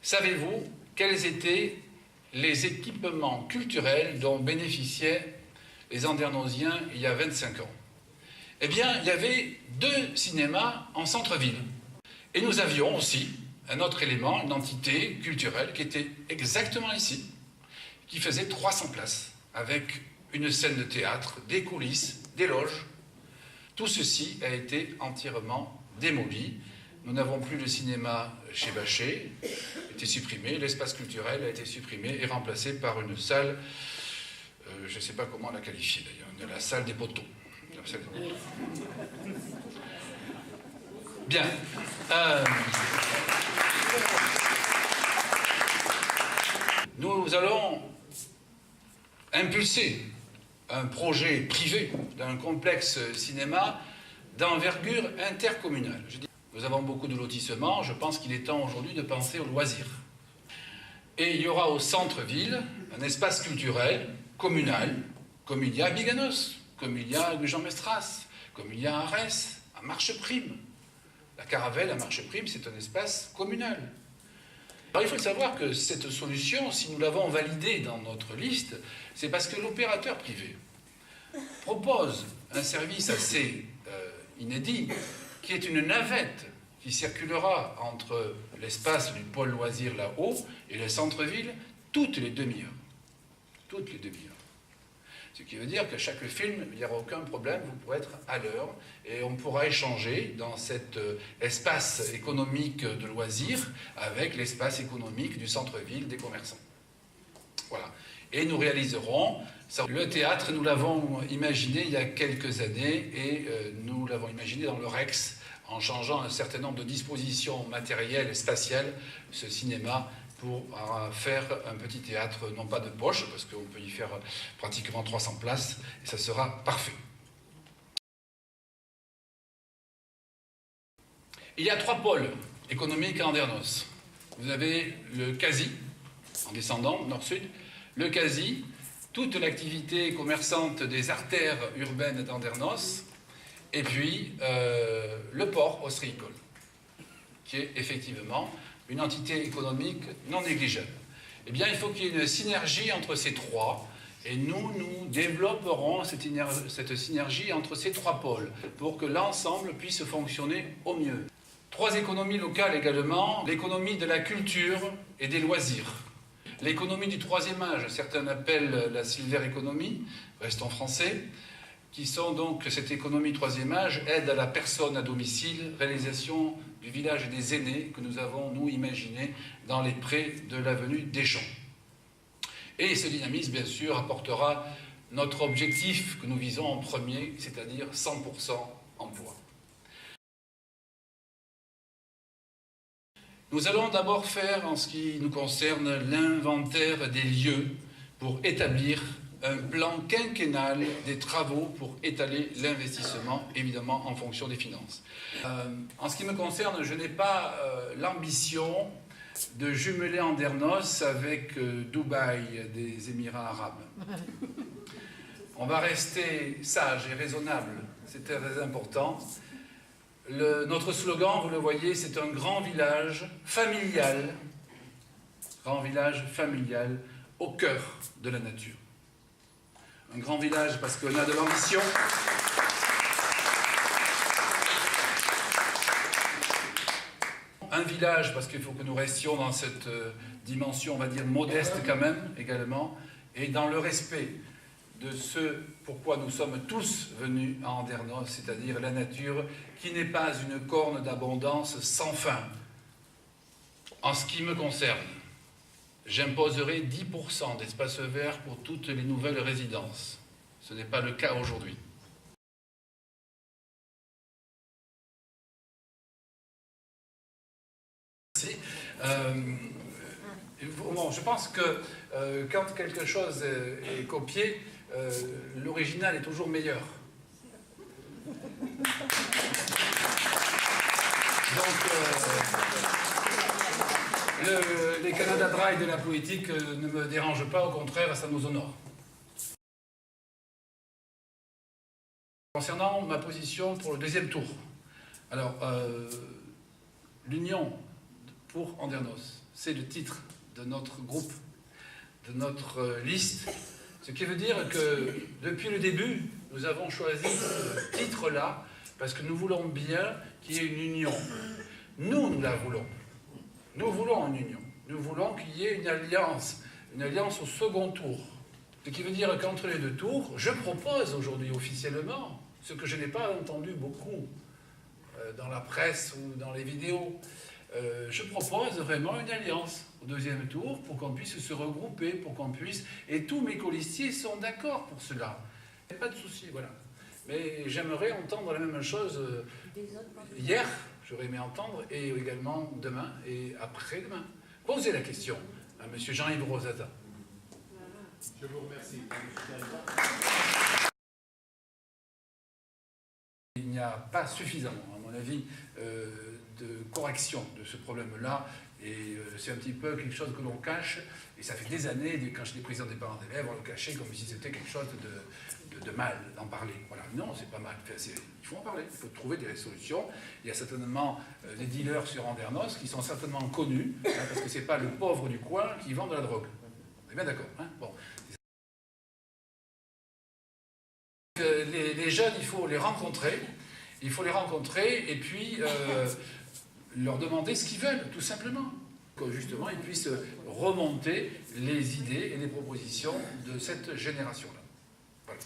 Savez-vous quels étaient les équipements culturels dont bénéficiaient les Andernosiens il y a 25 ans? Eh bien, il y avait 2 cinémas en centre-ville. Et nous avions aussi un autre élément, une entité culturelle qui était exactement ici, qui faisait 300 places, avec une scène de théâtre, des coulisses, des loges. Tout ceci a été entièrement démoli. Nous n'avons plus le cinéma chez Bachet, a été supprimé, l'espace culturel a été supprimé et remplacé par une salle, je ne sais pas comment la qualifier d'ailleurs, la salle des poteaux. Bien. Nous allons impulser un projet privé d'un complexe cinéma d'envergure intercommunale. Nous avons beaucoup de lotissements, je pense qu'il est temps aujourd'hui de penser aux loisirs. Et il y aura au centre-ville un espace culturel communal, comme il y a à Biganos, comme il y a à Gujan-Mestras, comme il y a à Arès, à Marcheprime. La Caravelle à Marcheprime, c'est un espace communal. Alors il faut savoir que cette solution, si nous l'avons validée dans notre liste, c'est parce que l'opérateur privé propose un service assez inédit, qui est une navette qui circulera entre l'espace du pôle loisir là-haut et le centre-ville toutes les demi-heures. Toutes les demi-heures. Ce qui veut dire qu'à chaque film, il n'y aura aucun problème, vous pourrez être à l'heure et on pourra échanger dans cet espace économique de loisirs avec l'espace économique du centre-ville des commerçants. Voilà. Et nous réaliserons ça. Le théâtre, nous l'avons imaginé il y a quelques années et nous l'avons imaginé dans le Rex en changeant un certain nombre de dispositions matérielles et spatiales, ce cinéma, pour faire un petit théâtre, non pas de poche, parce qu'on peut y faire pratiquement 300 places, et ça sera parfait. Il y a 3 pôles économiques à Andernos. Vous avez le Quasi, en descendant, nord-sud, le Quasi, toute l'activité commerçante des artères urbaines d'Andernos, et puis le port ostréicole, qui est effectivement une entité économique non négligeable. Eh bien, il faut qu'il y ait une synergie entre ces 3, et nous développerons cette synergie entre ces 3 pôles, pour que l'ensemble puisse fonctionner au mieux. 3 économies locales également, l'économie de la culture et des loisirs. L'économie du 3e âge, certains appellent la silver economy, restons français, qui sont donc cette économie 3e âge, aide à la personne à domicile, réalisation du village des aînés que nous avons, nous, imaginé dans les prés de l'avenue Deschamps. Et ce dynamisme, bien sûr, apportera notre objectif que nous visons en premier, c'est-à-dire 100% emploi. Nous allons d'abord faire, en ce qui nous concerne, l'inventaire des lieux pour établir un plan quinquennal des travaux pour étaler l'investissement, évidemment, en fonction des finances. En ce qui me concerne, je n'ai pas l'ambition de jumeler Andernos avec Dubaï des Émirats arabes. On va rester sage et raisonnable, c'est très important. Notre slogan, vous le voyez, c'est un grand village familial au cœur de la nature. Un grand village parce qu'on a de l'ambition. Un village parce qu'il faut que nous restions dans cette dimension, on va dire, modeste quand même, également, et dans le respect de ce pourquoi nous sommes tous venus à Andernos, c'est-à-dire la nature, qui n'est pas une corne d'abondance sans fin. En ce qui me concerne, j'imposerai 10% d'espace vert pour toutes les nouvelles résidences. Ce n'est pas le cas aujourd'hui. Bon, je pense que quand quelque chose est copié, l'original est toujours meilleur. Donc, les Canada Dry de la poétique ne me dérangent pas, au contraire, ça nous honore. Concernant ma position pour le 2e tour, Alors, l'Union pour Andernos, c'est le titre de notre groupe, de notre liste. Ce qui veut dire que depuis le début, nous avons choisi ce titre-là parce que nous voulons bien qu'il y ait une union. Nous la voulons. Nous voulons une union. Nous voulons qu'il y ait une alliance au second tour. Ce qui veut dire qu'entre les deux tours, je propose aujourd'hui officiellement, ce que je n'ai pas entendu beaucoup dans la presse ou dans les vidéos, je propose vraiment une alliance au deuxième tour pour qu'on puisse se regrouper, pour qu'on puisse... Et tous mes colistiers sont d'accord pour cela. Il n'y a pas de souci, voilà. Mais j'aimerais entendre la même chose hier, j'aurais aimé entendre, et également demain et après-demain. Posez la question à M. Jean-Yves Rosata. Je vous remercie. Il n'y a pas suffisamment, à mon avis, de correction de ce problème-là. Et c'est un petit peu quelque chose que l'on cache. Et ça fait des années, quand j'étais président des parents d'élèves, on le cachait comme si c'était quelque chose de mal d'en parler. Voilà. Non, c'est pas mal. Enfin, il faut en parler. Il faut trouver des solutions. Il y a certainement des dealers sur Andernos qui sont certainement connus, hein, parce que c'est pas le pauvre du coin qui vend de la drogue. On est bien d'accord, hein? Bon. Les jeunes, il faut les rencontrer. Il faut les rencontrer et puis leur demander ce qu'ils veulent, tout simplement. Que justement, ils puissent remonter les idées et les propositions de cette génération-là. Voilà.